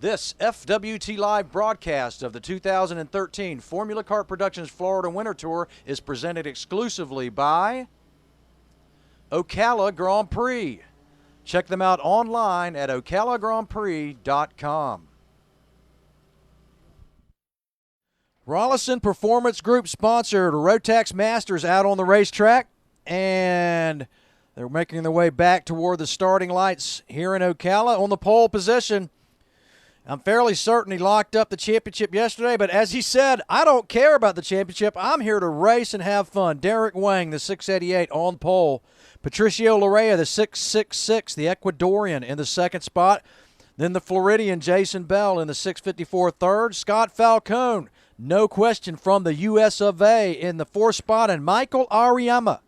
This FWT Live broadcast of the 2013 Formula Kart Productions Florida Winter Tour is presented exclusively by Ocala Grand Prix. Check them out online at ocalagrandprix.com. Rollison Performance Group sponsored Rotax Masters out on the racetrack, and they're making their way back toward the starting lights here in Ocala. On the pole position, I'm fairly certain he locked up the championship yesterday, but as he said, I don't care about the championship. I'm here to race and have fun. Derek Wang, the 688 on pole. Patricio Larrea, the 666, the Ecuadorian, in the second spot. Then the Floridian Jason Bell in the 654 third. Scott Falcone, no question, from the US of A in the fourth spot. And Michael Ariyama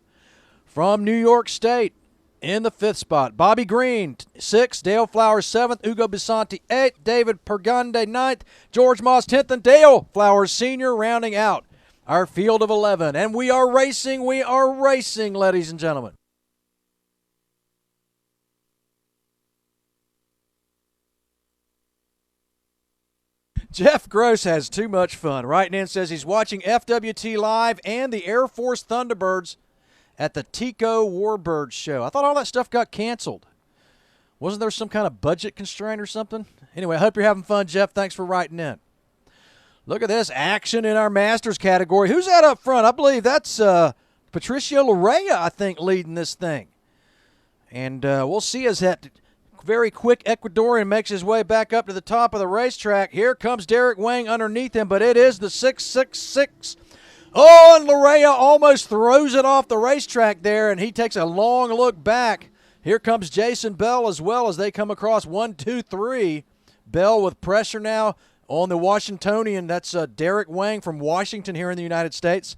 from New York State in the fifth spot. Bobby Green, 6th. Dale Flowers, 7th. Ugo Bisanti, 8th. David Pergande, 9th. George Moss, 10th. And Dale Flowers Sr. rounding out our field of 11. And we are racing, ladies and gentlemen. Jeff Gross has too much fun. Writing in says he's watching FWT Live and the Air Force Thunderbirds at the Tico Warbirds show. I thought all that stuff got canceled. Wasn't there some kind of budget constraint or something? Anyway, I hope you're having fun, Jeff. Thanks for writing in. Look at this action in our Masters category. Who's that up front? I believe that's Patricio Larrea, I think, leading this thing. And we'll see as that very quick Ecuadorian makes his way back up to the top of the racetrack. Here comes Derek Wang underneath him, but it is the 666. Oh, and Larrea almost throws it off the racetrack there, and he takes a long look back. Here comes Jason Bell as well as they come across 1, 2, 3. Bell with pressure now on the Washingtonian. That's Derek Wang from Washington here in the United States.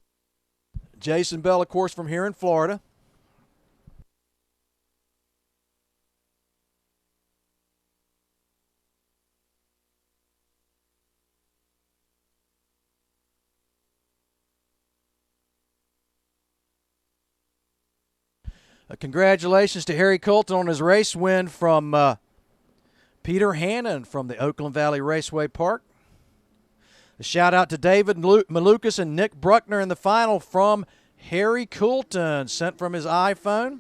Jason Bell, of course, from here in Florida. Congratulations to Harry Colton on his race win from Peter Hannon from the Oakland Valley Raceway Park. A shout out to David Malukas and Nick Bruckner in the final from Harry Colton, sent from his iPhone.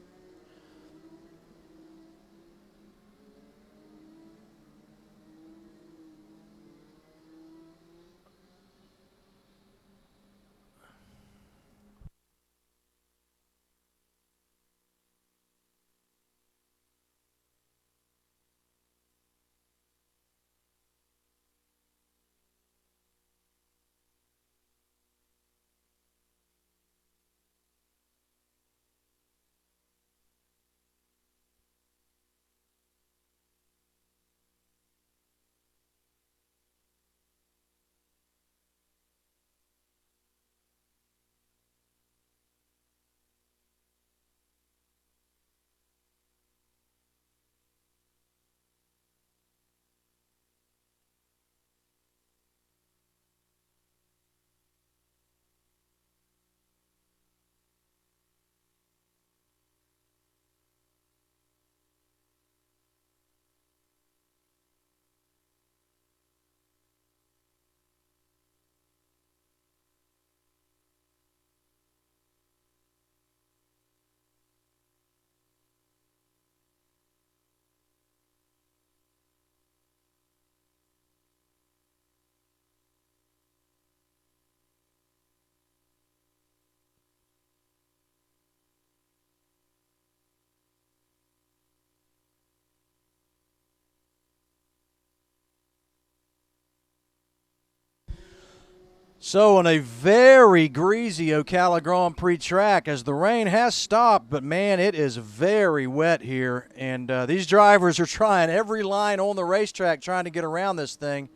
So on a very greasy Ocala Grand Prix track, as the rain has stopped, but man, it is very wet here. And these drivers are trying every line on the racetrack trying to get around this thing.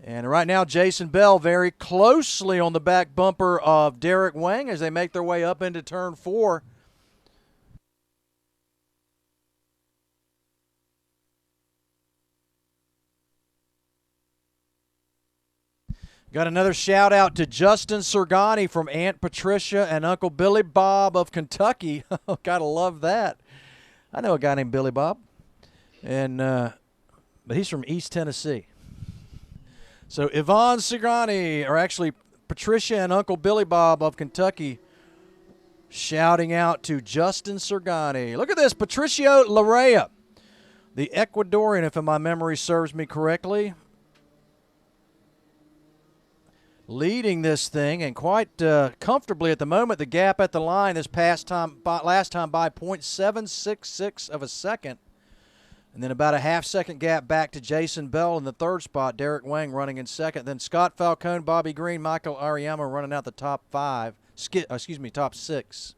And right now, Jason Bell very closely on the back bumper of Derek Wang as they make their way up into turn 4. Got another shout out to Justin Sergani from Aunt Patricia and Uncle Billy Bob of Kentucky. Gotta love that. I know a guy named Billy Bob, and but he's from East Tennessee. So Yvonne Sigrani, or actually Patricia and Uncle Billy Bob of Kentucky, shouting out to Justin Sergani. Look at this, Patricio Larrea, the Ecuadorian, if my memory serves me correctly, leading this thing and quite comfortably at the moment. The gap at the line this last time by 0.766 of a second. And then about a half-second gap back to Jason Bell in the third spot. Derek Wang running in second. Then Scott Falcone, Bobby Green, Michael Ariyama running out the top top six.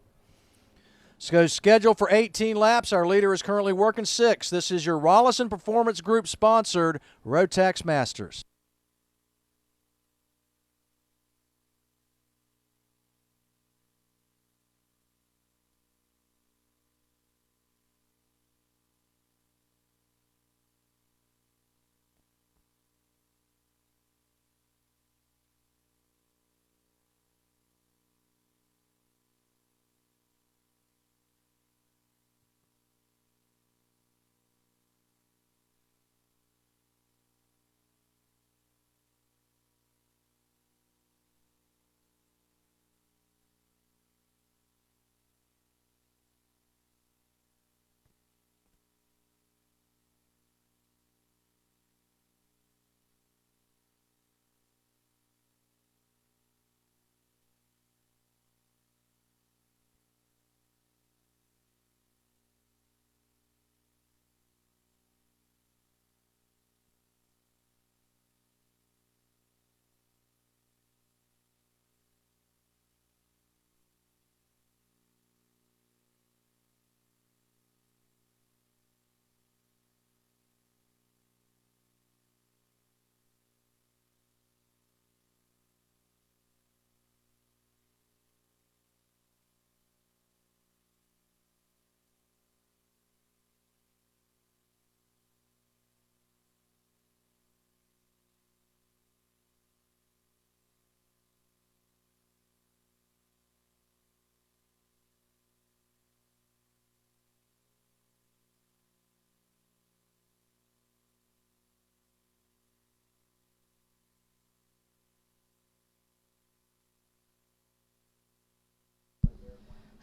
So scheduled for 18 laps. Our leader is currently working 6. This is your Rollison Performance Group sponsored Rotax Masters.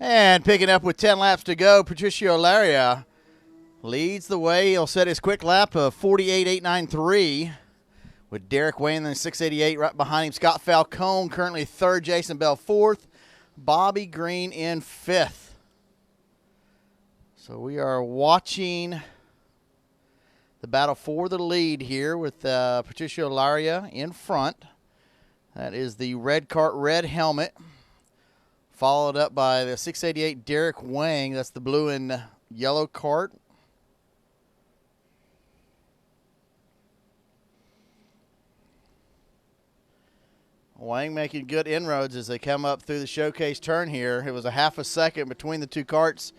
And picking up with 10 laps to go, Patricio Larrea leads the way. He'll set his quick lap of 48.893 with Derek Wayne in 688 right behind him. Scott Falcone currently third, Jason Bell fourth, Bobby Green in fifth. So we are watching the battle for the lead here with Patricio Larrea in front. That is the red cart, red helmet. Followed up by the 688 Derek Wang. That's the blue and yellow cart. Wang making good inroads as they come up through the showcase turn here. It was a half a second between the two carts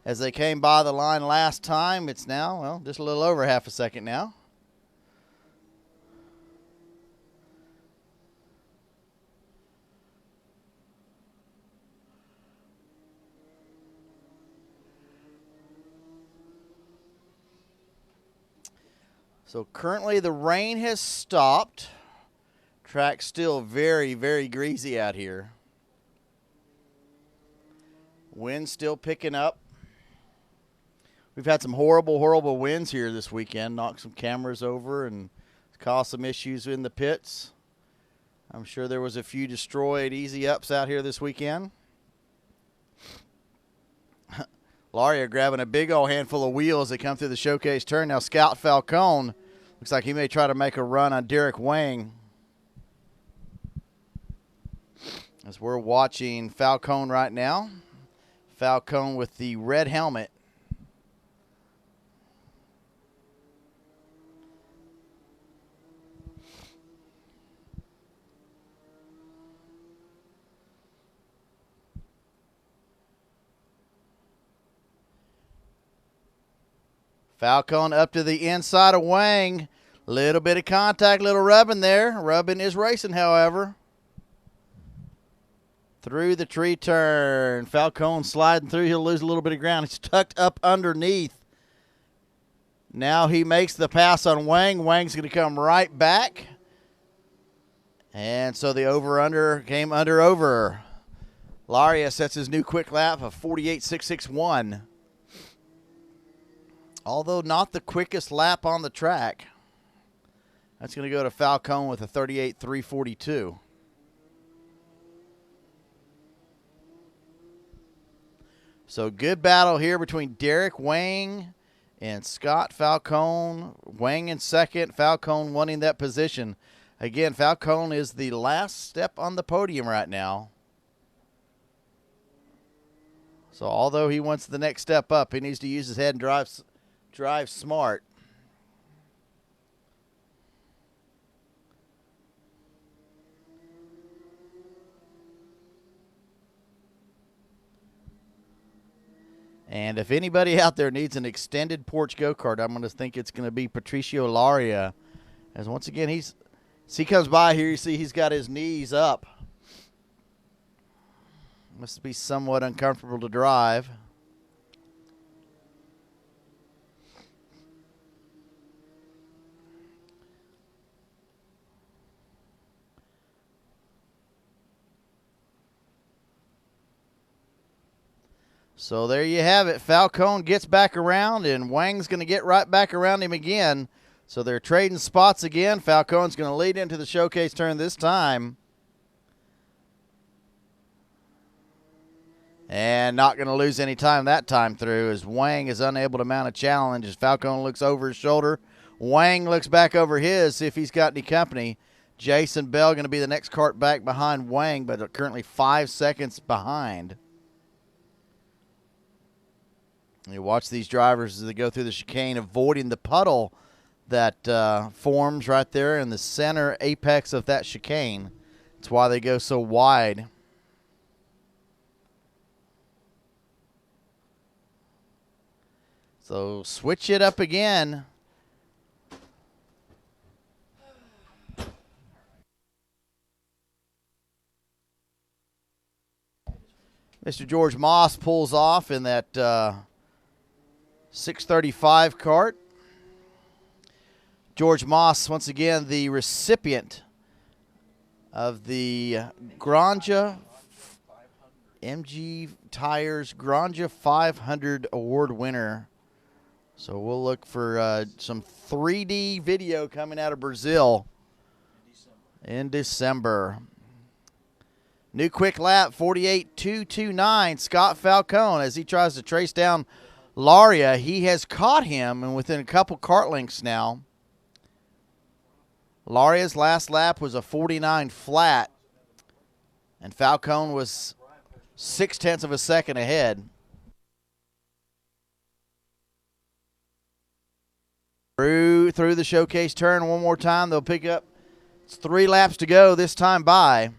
as they came by the line last time. It's now, well, just a little over half a second now. So currently the rain has stopped. Track's still very, very greasy out here. Wind's still picking up. We've had some horrible, horrible winds here this weekend. Knocked some cameras over and caused some issues in the pits. I'm sure there was a few destroyed easy ups out here this weekend. Larrea grabbing a big old handful of wheels as they come through the showcase turn. Now Scout Falcone looks like he may try to make a run on Derek Wang. As we're watching Falcone right now. Falcone with the red helmet. Falcone up to the inside of Wang. Little bit of contact, little rubbing there. Rubbing is racing, however. Through the tree turn. Falcone sliding through. He'll lose a little bit of ground. He's tucked up underneath. Now he makes the pass on Wang. Wang's going to come right back. And so the over-under came under-over. Laria sets his new quick lap of 48.661. Although not the quickest lap on the track. That's going to go to Falcone with a 38.342. So good battle here between Derek Wang and Scott Falcone. Wang in second, Falcone winning that position. Again, Falcone is the last step on the podium right now. So although he wants the next step up, he needs to use his head and drive smart. And if anybody out there needs an extended porch go-kart, I'm going to think it's going to be Patricio Laria. As once again, as he comes by here, you see he's got his knees up. Must be somewhat uncomfortable to drive. So there you have it. Falcone gets back around, and Wang's going to get right back around him again. So they're trading spots again. Falcone's going to lead into the showcase turn this time. And not going to lose any time that time through, as Wang is unable to mount a challenge. As Falcone looks over his shoulder, Wang looks back over his, see if he's got any company. Jason Bell going to be the next kart back behind Wang, but currently 5 seconds behind. You watch these drivers as they go through the chicane, avoiding the puddle that forms right there in the center apex of that chicane. That's why they go so wide. So switch it up again. Mr. George Moss pulls off in that 635 kart. George Moss, once again, the recipient of the Granja MG Tires Granja 500 award winner. So we'll look for some 3D video coming out of Brazil in December. New quick lap, 48.229. Scott Falcone, as he tries to trace down Laria, he has caught him and within a couple kart lengths now. Laria's last lap was a 49 flat, and Falcone was 0.6 of a second ahead. Through the showcase turn one more time. They'll pick up. It's 3 laps to go this time by.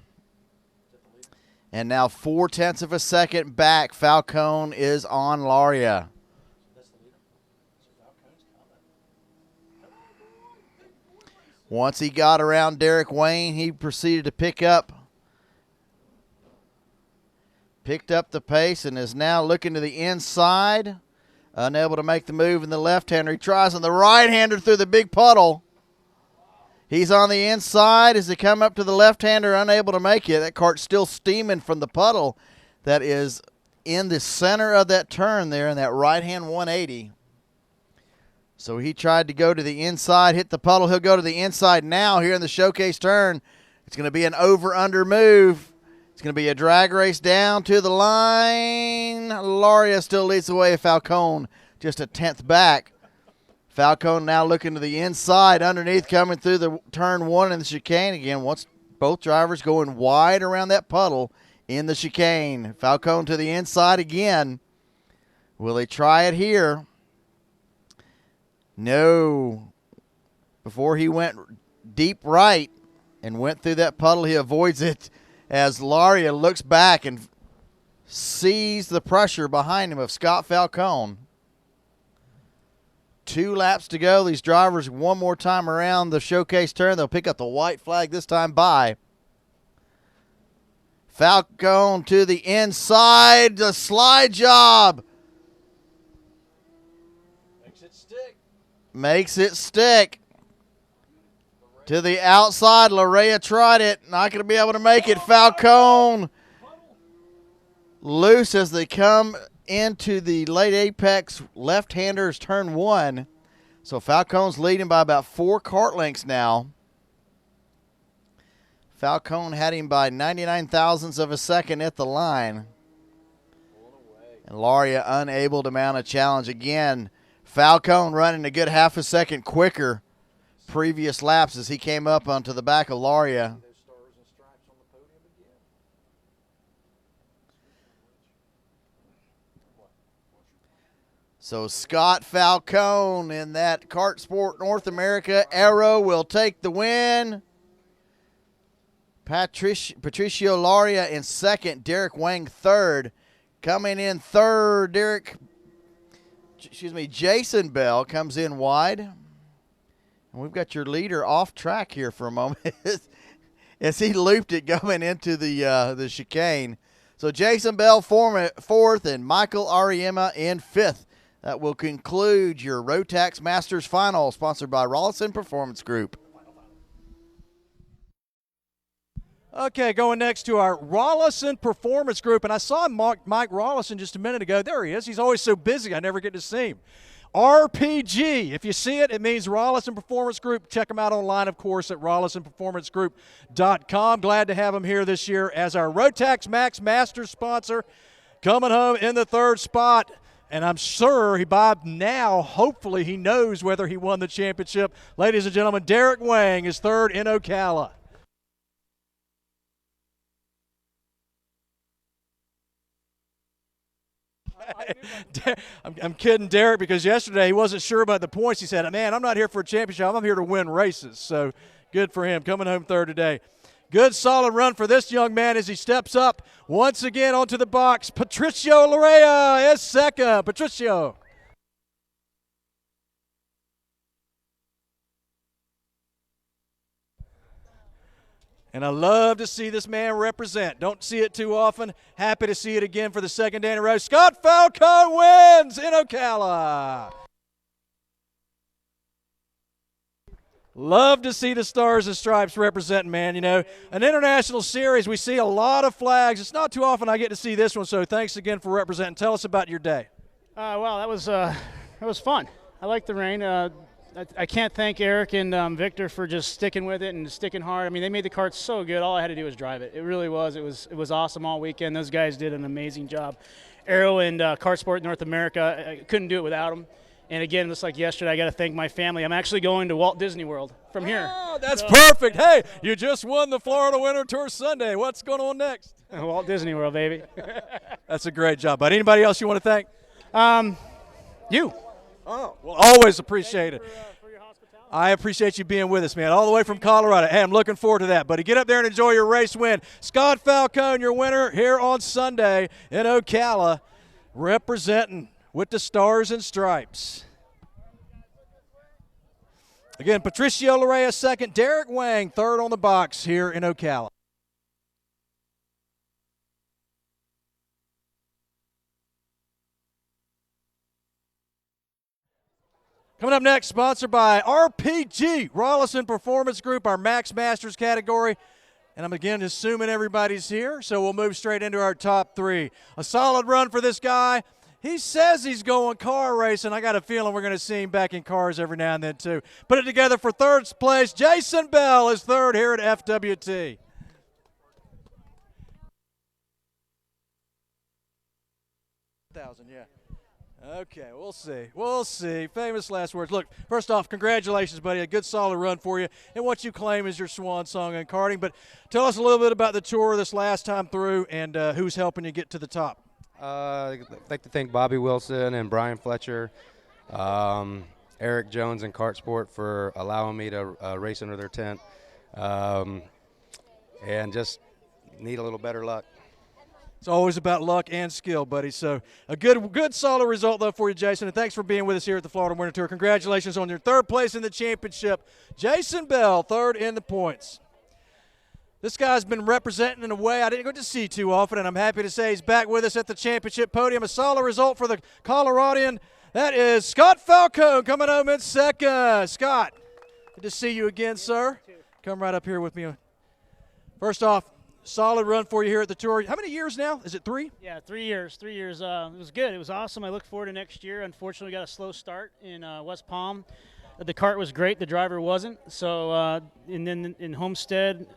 And now 0.4 of a second back. Falcone is on Laria. Once he got around Derek Wayne, he proceeded to picked up the pace and is now looking to the inside. Unable to make the move in the left-hander. He tries on the right-hander through the big puddle. He's on the inside as they come up to the left-hander, unable to make it. That kart's still steaming from the puddle that is in the center of that turn there in that right-hand 180. So he tried to go to the inside, hit the puddle. He'll go to the inside now here in the showcase turn. It's going to be an over-under move. It's going to be a drag race down to the line. Laria still leads the way. Falcone just a 10th back. Falcone now looking to the inside, underneath, coming through the turn 1 in the chicane again. Once both drivers going wide around that puddle in the chicane. Falcone to the inside again. Will they try it here? No. Before he went deep right and went through that puddle, he avoids it as Laria looks back and sees the pressure behind him of Scott Falcone. 2 laps to go. These drivers one more time around the showcase turn. They'll pick up the white flag this time by. Falcone to the inside. The slide job. Makes it stick. Makes it stick. To the outside, Larea tried it. Not going to be able to make it. Falcone loose as they come into the late apex left-handers turn 1. So Falcone's leading by about 4 kart lengths now. Falcone had him by 99 thousandths of a second at the line. And Laria unable to mount a challenge again. Falcone running a good half a second quicker previous laps as he came up onto the back of Laria. So Scott Falcone in that Kart Sport North America Aero will take the win. Patricio Laria in second, Derek Wang third. Coming in third, Jason Bell comes in wide. And we've got your leader off track here for a moment as he looped it going into the chicane. So Jason Bell fourth and Michael Ariema in fifth. That will conclude your Rotax Masters Final, sponsored by Rollison Performance Group. Okay, going next to our Rollison Performance Group, and I saw Mike Rollison just a minute ago. There he is. He's always so busy, I never get to see him. RPG. If you see it, it means Rollison Performance Group. Check them out online, of course, at rollisonperformancegroup.com. Glad to have him here this year as our Rotax Max Masters sponsor. Coming home in the third spot. And I'm sure by now, hopefully, he knows whether he won the championship. Ladies and gentlemen, Derek Wang is third in Ocala. I'm kidding Derek, because yesterday he wasn't sure about the points. He said, man, I'm not here for a championship. I'm here to win races. So good for him, coming home third today. Good solid run for this young man as he steps up once again onto the box. Patricio Larea is second. Patricio. And I love to see this man represent. Don't see it too often. Happy to see it again for the second day in a row. Scott Falcone wins in Ocala. Love to see the Stars and Stripes representing, man. You know, an international series, we see a lot of flags. It's not too often I get to see this one, so thanks again for representing. Tell us about your day. Well, that was fun. I like the rain. I can't thank Eric and Victor for just sticking with it and sticking hard. I mean, they made the kart so good. All I had to do was drive it. It really was. It was awesome all weekend. Those guys did an amazing job. Aero and Kart Sport North America, I couldn't do it without them. And again, just like yesterday, I got to thank my family. I'm actually going to Walt Disney World from here. Oh, that's perfect. Hey, you just won the Florida Winter Tour Sunday. What's going on next? Walt Disney World, baby. That's a great job. But anybody else you want to thank? You. Oh, well, always appreciate it. For your hospitality. I appreciate you being with us, man, all the way from Colorado. Hey, I'm looking forward to that. Buddy, get up there and enjoy your race win. Scott Falcone, your winner here on Sunday in Ocala, representing with the Stars and Stripes. Again, Patricio Larea second, Derek Wang third on the box here in Ocala. Coming up next, sponsored by RPG, Rollison Performance Group, our Max Masters category. And I'm again assuming everybody's here, so we'll move straight into our top three. A solid run for this guy. He says he's going car racing. I got a feeling we're going to see him back in cars every now and then, too. Put it together for third place. Jason Bell is third here at FWT. Yeah. Okay, we'll see. We'll see. Famous last words. Look, first off, congratulations, buddy. A good, solid run for you and what you claim is your swan song in karting. But tell us a little bit about the tour this last time through and who's helping you get to the top. I'd like to thank Bobby Wilson and Brian Fletcher, Eric Jones and Kart Sport for allowing me to race under their tent, and just need a little better luck. It's always about luck and skill, buddy. So a good, solid result, though, for you, Jason. And thanks for being with us here at the Florida Winter Tour. Congratulations on your third place in the championship. Jason Bell, third in the points. This guy's been representing in a way I didn't get to see too often, and I'm happy to say he's back with us at the championship podium. A solid result for the Coloradian. That is Scott Falcone coming home in second. Scott, good to see you again, sir. come right up here with me. First off, solid run for you here at the Tour. How many years now? Is it 3? Yeah, 3 years. 3 years. It was good. It was awesome. I look forward to next year. Unfortunately, we got a slow start in West Palm. The kart was great. The driver wasn't. So, and then in Homestead,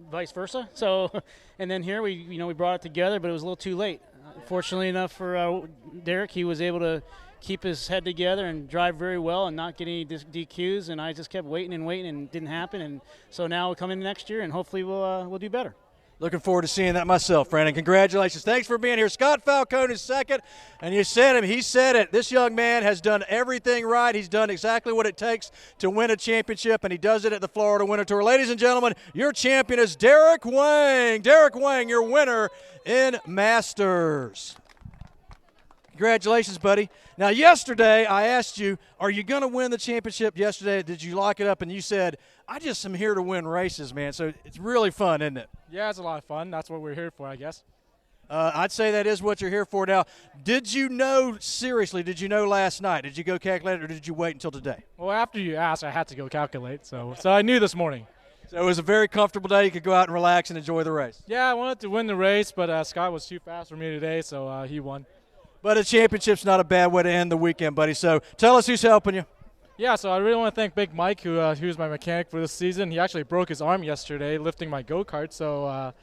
vice versa. So, and then here we brought it together, but it was a little too late. Fortunately enough for Derek, he was able to keep his head together and drive very well and not get any DQs. And I just kept waiting and waiting, and it didn't happen. And so now we'll come in next year, and hopefully we'll do better. Looking forward to seeing that myself, Brandon. Congratulations. Thanks for being here. Scott Falcone is second, and you said him. He said it. This young man has done everything right. He's done exactly what it takes to win a championship, and he does it at the Florida Winter Tour. Ladies and gentlemen, your champion is Derek Wang. Derek Wang, your winner in Masters. Congratulations, buddy. Now, yesterday I asked you, are you going to win the championship yesterday? Did you lock it up? And you said, I just am here to win races, man. So it's really fun, isn't it? Yeah, it's a lot of fun. That's what we're here for, I guess. I'd say that is what you're here for. Now, did you know, seriously, did you know last night? Did you go calculate it, or did you wait until today? Well, after you asked, I had to go calculate, so I knew this morning. So it was a very comfortable day. You could go out and relax and enjoy the race. Yeah, I wanted to win the race, but Scott was too fast for me today, so he won. But a championship's not a bad way to end the weekend, buddy. So tell us who's helping you. Yeah, so I really want to thank Big Mike, who's my mechanic for this season. He actually broke his arm yesterday lifting my go-kart, so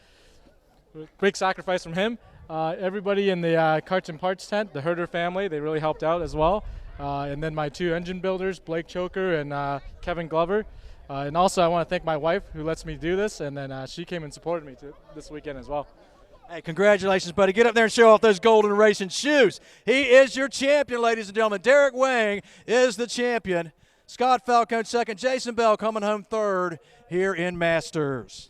big sacrifice from him. Everybody in the Karts and Parts tent, the Herder family, they really helped out as well. And then my 2 engine builders, Blake Choker and Kevin Glover. And also I want to thank my wife who lets me do this, and then she came and supported me this weekend as well. Hey, congratulations, buddy. Get up there and show off those golden racing shoes. He is your champion, ladies and gentlemen. Derek Wang is the champion. Scott Falcone second. Jason Bell coming home third here in Masters.